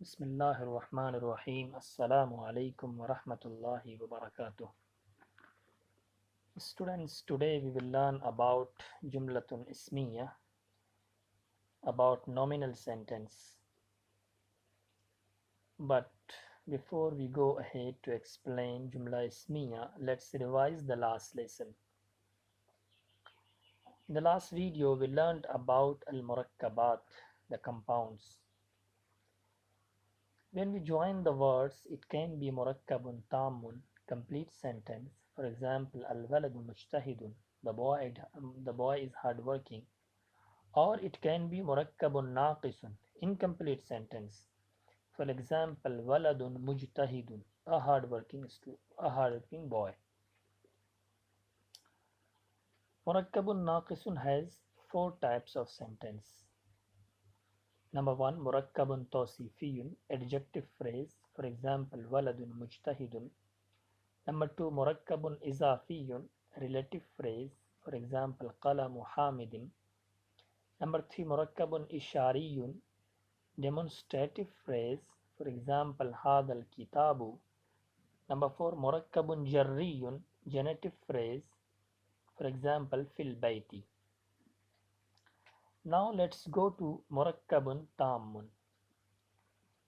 Bismillahirrahmanirrahim. Assalamu alaikum wa rahmatullahi wa barakatuh. Students, today we will learn about Jumlatun Ismiya, about nominal sentence. But before we go ahead to explain Jumla Ismiya, let's revise the last lesson. In the last video, we learned about al-murakkabat, the compounds. When we join the words, it can be murakkabun tamun, complete sentence. For example, al-waladu mujtahidun, the boy is hardworking. Or it can be murakkabun naqisun, incomplete sentence. For example, waladun mujtahidun, a hardworking boy. Murakkabun naqisun has four types of sentence. Number one, murakkabun tawsifiyun, adjective phrase. For example, waladun mujtahidun. Number two, murakkabun izafiyun, relative phrase. For example, qalamu hamidin. Number three, murakkabun ishariyun, demonstrative phrase. For example, hadal kitabu. Number four, murakkabun jarriyun, genitive phrase. For example, fil bayti. Now let's go to murakkabun tammun.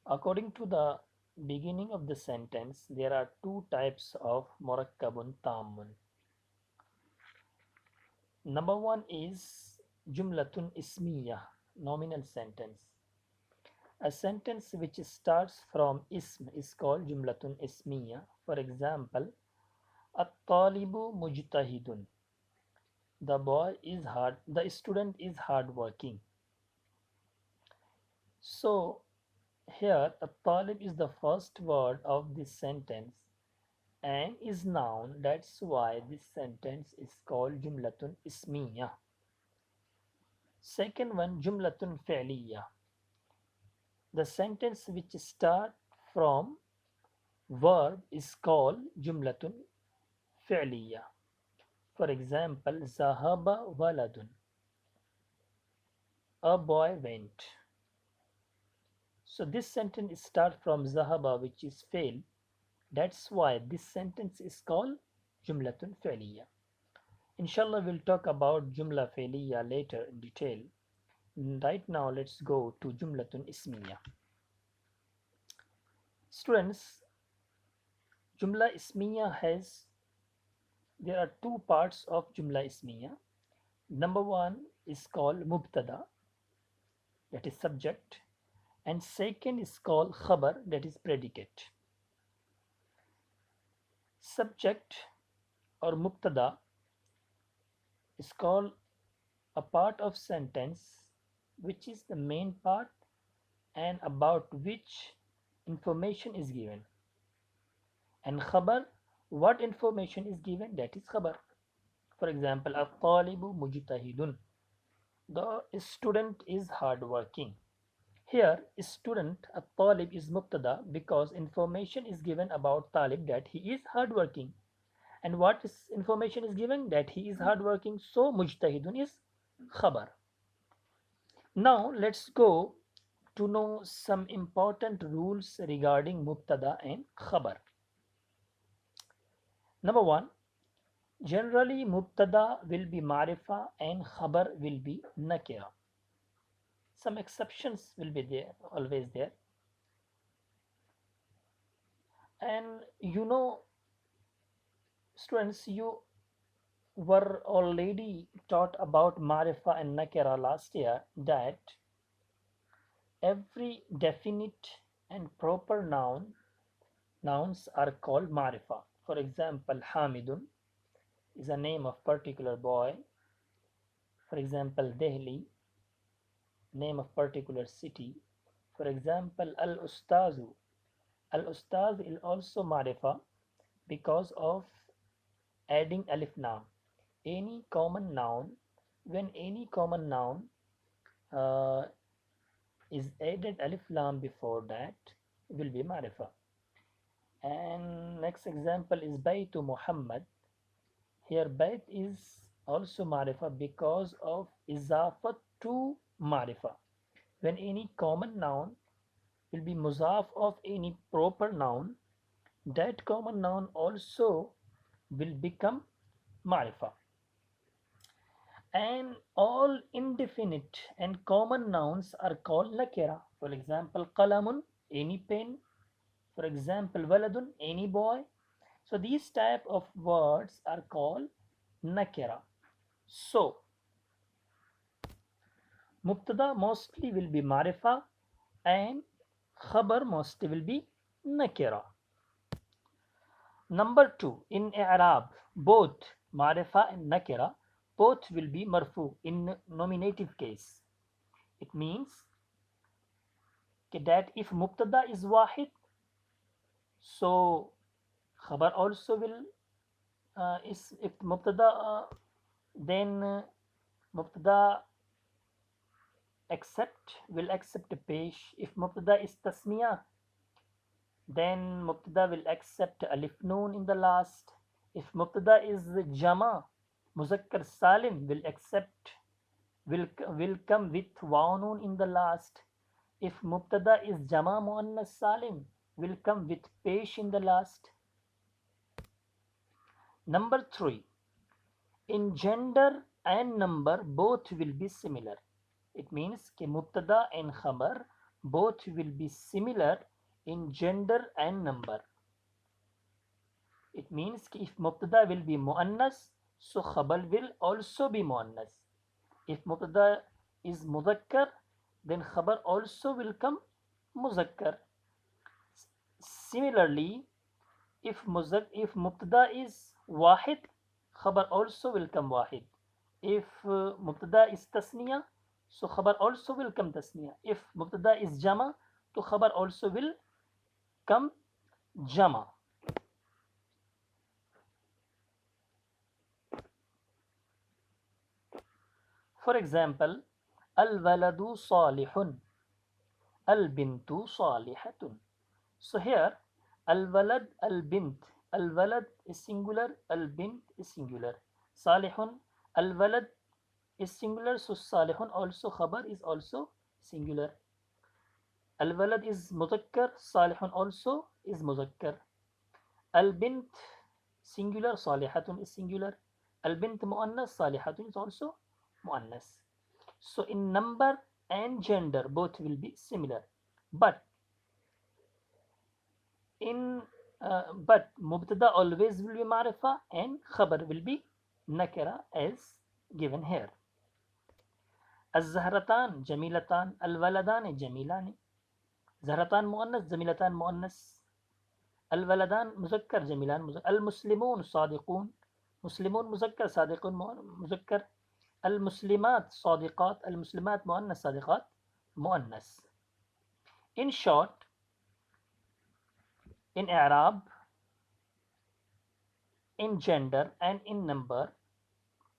According to the beginning of the sentence, there are two types of murakkabun tammun. Number one is jumlatun ismiya, nominal sentence. A sentence which starts from ism is called jumlatun ismiya. For example, at-talibu mujtahidun. The student is hardworking. So here at-talib is the first word of this sentence and is noun. That's why this sentence is called jumlatun ismiya. Second one, jumlatun fi'liya. The sentence which start from verb is called jumlatun fi'liya. For example, zahaba waladun, a boy went. So this sentence start from zahaba, which is fail. That's why this sentence is called jumlatun fi'liya. Inshallah, we'll talk about jumla fi'liya later in detail. Right now, let's go to jumlatun ismiya. Students, jumla ismiya there are two parts of jumla ismiya. Number one is called mubtada, that is subject, and second is called khabar, that is predicate. Subject or mubtada is called a part of sentence which is the main part and about which information is given. And khabar, what information is given, that is khabar. For example, at-talibu mujtahidun, the student is hardworking. Here, student at-talib is mubtada because information is given about talib, that he is hardworking. And what information is given, that he is hardworking. So mujtahidun is khabar. Now let's go to know some important rules regarding mubtada and khabar. Number one, generally mubtada will be marifa and khabar will be nakira. Some exceptions will be there, always there. And students, you were already taught about marifa and nakira last year, that every definite and proper nouns are called marifa. For example, Hamidun is a name of particular boy. For example, Delhi, name of particular city. For example, Al-Ustazu. Al-Ustaz is also marifa because of adding alif lam. Any common noun, when any common noun is added alif lam before that, will be marifa. And next example is Baytu Muhammad. Here Bayt is also marifa because of izafat to marifa. When any common noun will be muzaf of any proper noun, that common noun also will become ma'rifa. And all indefinite and common nouns are called nakira. For example, qalamun, any pen. For example, waladun, any boy. So these type of words are called nakira. So mubtada mostly will be marifa and khabar mostly will be nakira. Number 2, in i'rab, both marifa and nakira, both will be marfu in nominative case. It means that if mubtada is wahid, so khabar also will is if mubtada then mubtada will accept a pesh. If mubtada is tasmiya, then mubtada will accept alif noon in the last. If mubtada is jama, muzakkar salim will accept will come with waw noon in the last. If mubtada is jama muannas salim, will come with pesh in the last. Number 3, in gender and number both will be similar. It means कि mubtada and khabar both will be similar in gender and number. It means कि if mubtada will be muannas, so khabar will also be muannas. If mubtada is muzakkar, then khabar also will come muzakkar. Similarly, if mubtada is wahid, khabar also will come wahid. If mubtada is tasniya, so khabar also will come tasniya. If mubtada is jama, so khabar also will come jama. For example, al-waladu salihun, al-bintu salihatun. So here, al-walad, al-bint. Al-walad is singular, al-bint is singular. Salihun, al-walad is singular, so salihun also khabar is also singular. Al-walad is muzakkar, salihun also is muzakkar. Al-bint singular, salihatun is singular. Al-bint muannas, salihatun is also muannas. So in number and gender both will be similar, but mubtada always will be marifa and khabar will be nakira as given here. الزهرتان جميلتان الولدان جميلان. زهرتان مؤنث جميلتان مؤنث. الولدان مذكر جميلان مذكر. المسلمون صادقون. مسلمون مذكر صادقون مذكر. المسلمات صادقات. المسلمات مؤنث صادقات مؤنث. In short, in i'rab, in gender and in number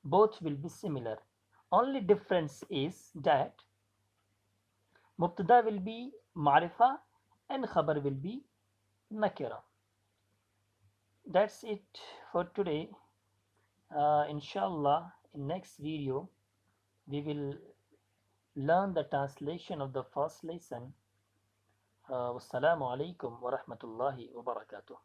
both will be similar. Only difference is that mubtada will be marifa and khabar will be nakira. That's it for today. Inshallah, in next video we will learn the translation of the first lesson. Wassalamu alaikum wa rahmatullahi wa barakatuh.